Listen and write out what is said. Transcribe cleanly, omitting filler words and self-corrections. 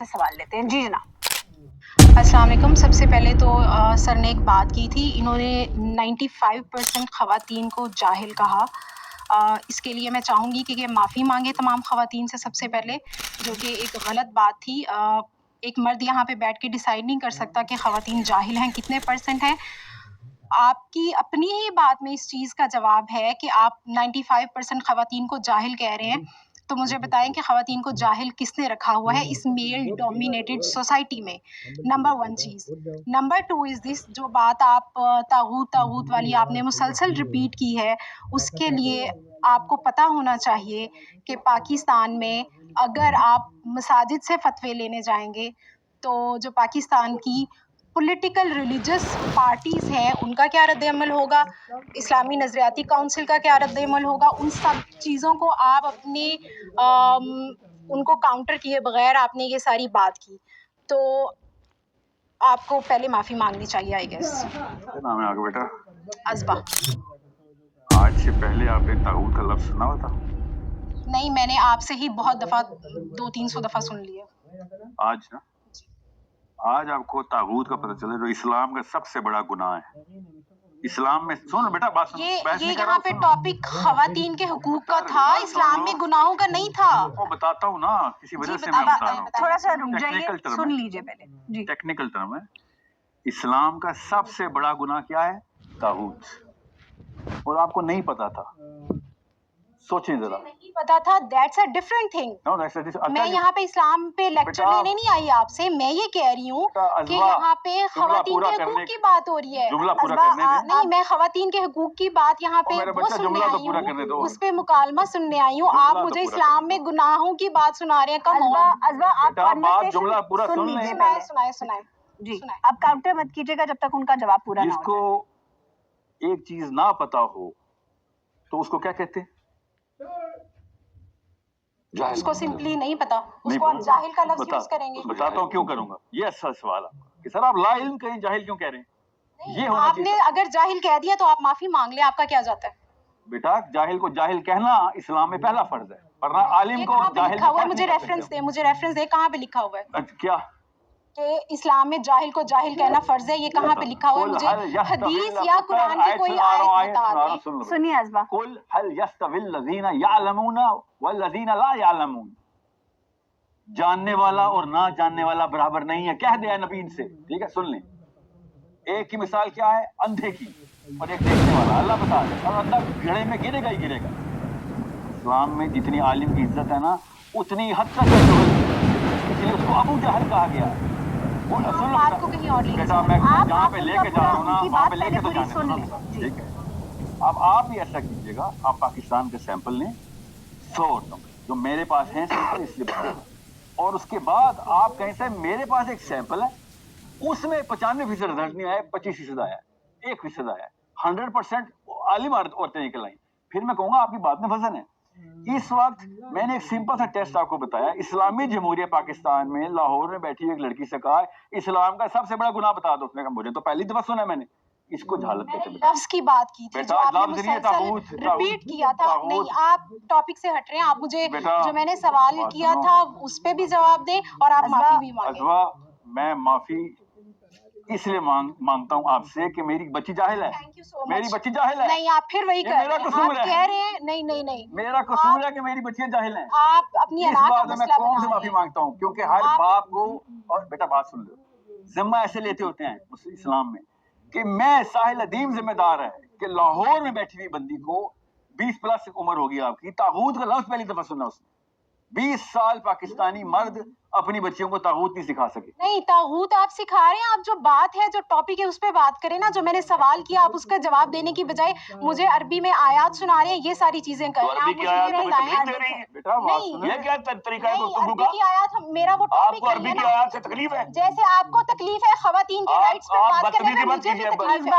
سوال لیتے ہیں. جی جناب. السلام علیکم. سب سے پہلے تو سر نے ایک بات کی تھی, انہوں نے 95% خواتین کو جاہل کہا. اس کے لیے میں چاہوں گی کہ یہ معافی مانگے تمام خواتین سے سب سے پہلے, جو کہ ایک غلط بات تھی. ایک مرد یہاں پہ بیٹھ کے ڈیسائیڈ نہیں کر سکتا کہ خواتین جاہل ہیں کتنے % ہیں. آپ کی اپنی ہی بات میں اس چیز کا جواب ہے کہ آپ 95% خواتین کو جاہل کہہ رہے ہیں. تو مجھے بتائیں کہ خواتین کو جاہل کس نے رکھا ہوا ہے اس میل ڈومینیٹڈ سوسائٹی میں. نمبر 1 چیز. نمبر 2 از دس, جو بات آپ طاغوت والی آپ نے مسلسل ریپیٹ کی ہے, اس کے لیے آپ کو پتہ ہونا چاہیے کہ پاکستان میں اگر آپ مساجد سے فتوے لینے جائیں گے تو جو پاکستان کی پولیٹیکل ریلیجس پارٹیز ہیں ان کا کیا رد عمل ہوگا, اسلامی نظریاتی کونسل کا کیا رد عمل ہوگا, ان سب چیزوں کو آپ اپنے ان کو کاؤنٹر کیے بغیر آپ نے یہ ساری بات کی. تو آپ کو پہلے معافی مانگنی چاہیے آئی گیس. کیا نام ہے آپ کا بیٹا؟ ازبا. آج سے پہلے آپ نے طاغوت کا لفظ سنا ہوا تھا؟ نہیں, میں نے آپ سے ہی بہت دفعہ 200-300 دفعہ سن لیے. آج نا, آج آپ کو طاغوت کا پتہ چلے جو اسلام کا سب سے بڑا گناہ ہے. اسلام میں سن بیٹا بات سن, یہ یہاں پہ ٹاپک خواتین کے حقوق کا تھا, اسلام میں گناہوں کا نہیں تھا. وہ بتاتا ہوں نا, کسی وجہ سے میں بتا رہا ہوں. تھوڑا سا رک جائیے, سن لیجیے پہلے. جی. ٹیکنیکل ٹرم ہے. اسلام کا سب سے بڑا گناہ کیا ہے؟ طاغوت. اور آپ کو نہیں پتا تھا. سوچیں ذرا. نہیں پتا تھا, دیٹس اے ڈفرنٹ تھنگ. میں یہاں پہ اسلام پہ لیکچر لینے نہیں آئی آپ سے, میں یہ کہہ رہی ہوں کہ یہاں پہ خواتین کے حقوق کی بات ہو رہی ہے. نہیں, میں خواتین کے حقوق کی بات یہاں پہ وہ سننے آئی ہوں, اس پہ مکالمہ سننے آئی ہوں. آپ مجھے اسلام میں گناہوں کی بات سنا رہے ہیں. کم ازبا, آپ جملہ پورا سن لیں. سنائے. جی, آپ کاؤنٹر مت کیجیے گا جب تک ان کا جواب پورا نہ ہو. جس کو ایک چیز نہ پتا ہو تو اس کو کیا کہتے ہیں؟ اس کو سمپلی نہیں پتا, اس کو آپ جاہل کا لفظ یوز کریں گے. بتاتا ہوں کیوں کروں گا. یہ اچھا سوال ہے کہ سر آپ لا علم کہیں جاہل کیوں کہہ رہے ہیں؟ یہ آپ نے اگر جاہل کہہ دیا تو آپ معافی مانگ لیں, آپ کا کیا جاتا ہے؟ بیٹا جاہل کو جاہل کہنا اسلام میں پہلا فرض ہے, ورنہ عالم کو جاہل لکھا ہوا ہے. مجھے ریفرنس دے, کہاں پہ لکھا ہوا ہے کیا کہ اسلام میں جاہل کو جاہل کہنا فرض ہے؟ یہ کہاں پہ لکھا ہوا ہے؟ مجھے حدیث یا قرآن کی کوئی آیت بتا دیں. سنیے ازبا. قل هل يستوي الذين يعلمون والذين لا يعلمون. جاننے والا اور نہ جاننے والا برابر نہیں ہے, کہہ دیا نبی ان سے. ٹھیک ہے, سن لیں. ایک کی مثال کیا ہے؟ اندھے کی, اور ایک دیکھنے والا. اللہ بتا دے, اور اندھا گھڑے میں گرے گا ہی گرے گا. اسلام میں جتنی عالم کی عزت ہے نا, اتنی حد تک ہے, اس لیے اس کو ابو جہل کہا گیا. بات کو کہیں اور لے بیٹا میں جہاں پہ لے کے جا رہا ہوں نا, وہاں پہ لے کے تو جانے دو. ٹھیک ہے, اب آپ بھی ایسا کیجیے گا, آپ پاکستان کے سیمپل لیں 100 جو میرے پاس ہیں سیمپل, اس لیے بتا رہا ہوں. اور اس کے بعد آپ کہیں سے میرے پاس ایک سیمپل ہے, اس میں 95% رزلٹ نہیں آیا, 25% آیا, 1% آیا, 100% عالم عورتیں نکل آئیں. پھر میں کہوں گا آپ کی بات میں وزن ہے. اس وقت میں نے ایک سمپل سا ٹیسٹ آپ کو بتایا. اسلامی جمہوریہ پاکستان میں لاہور میں بیٹھی ایک لڑکی سے کہا اسلام کا سب سے بڑا گناہ بتا دو. اس نے کہا مجھے تو پہلی دفعہ سنا ہے میں نے. اس کو جھالت کہتے ہیں. لفظ کی بات کی تھی جو آپ نے مسلسل ریپیٹ کیا تھا. نہیں, آپ ٹاپک سے ہٹ رہے ہیں. آپ مجھے جو میں نے سوال کیا تھا اس پہ بھی جواب دیں اور آپ معافی بھی مانگیں. ازوا, میں معافی اس لیے مانگتا ہوں آپ سے کہ میری بچی جاہل ہے. میری بچی جاہل ہے. نہیں, آپ پھر وہی کہہ رہے ہیں. آپ کہہ رہے ہیں نہیں, میرا قصور ہے کہ میری بچیاں جاہل ہیں. آپ اپنی اس بات میں قوم سے معافی مانگتا ہوں, کیونکہ ہر باپ کو, اور بیٹا بات سن لو, ذمہ ایسے لیتے ہوتے ہیں اسلام میں کہ میں ساحل ادیم ذمہ دار ہے کہ لاہور میں بیٹھی ہوئی بندی کو 20+ عمر ہوگی آپ کی, طاغوت کا لفظ پہلی دفعہ سنا اس نے. 20 سال پاکستانی مرد اپنی بچیوں کو طاغوت نہیں سکھا سکے. نہیں, طاغوت آپ سکھا رہے ہیں. آپ جو بات ہے, جو ٹاپک ہے, اس پہ بات کریں نا. جو میں نے سوال کیا آپ اس کا جواب دینے کی بجائے مجھے عربی میں آیات سنا رہے ہیں, یہ ساری چیزیں کریں. آپ مجھے یہ بتائیں. یہ کیا طریقہ ہے گفتگو کا؟ عربی کی آیات, میرا وہ آپ کو عربی کی آیات سے تکلیف ہے. جیسے آپ کو تکلیف ہے خواتین کے رائٹس پہ بات کرنے میں, مجھے بھی تکلیف ہے.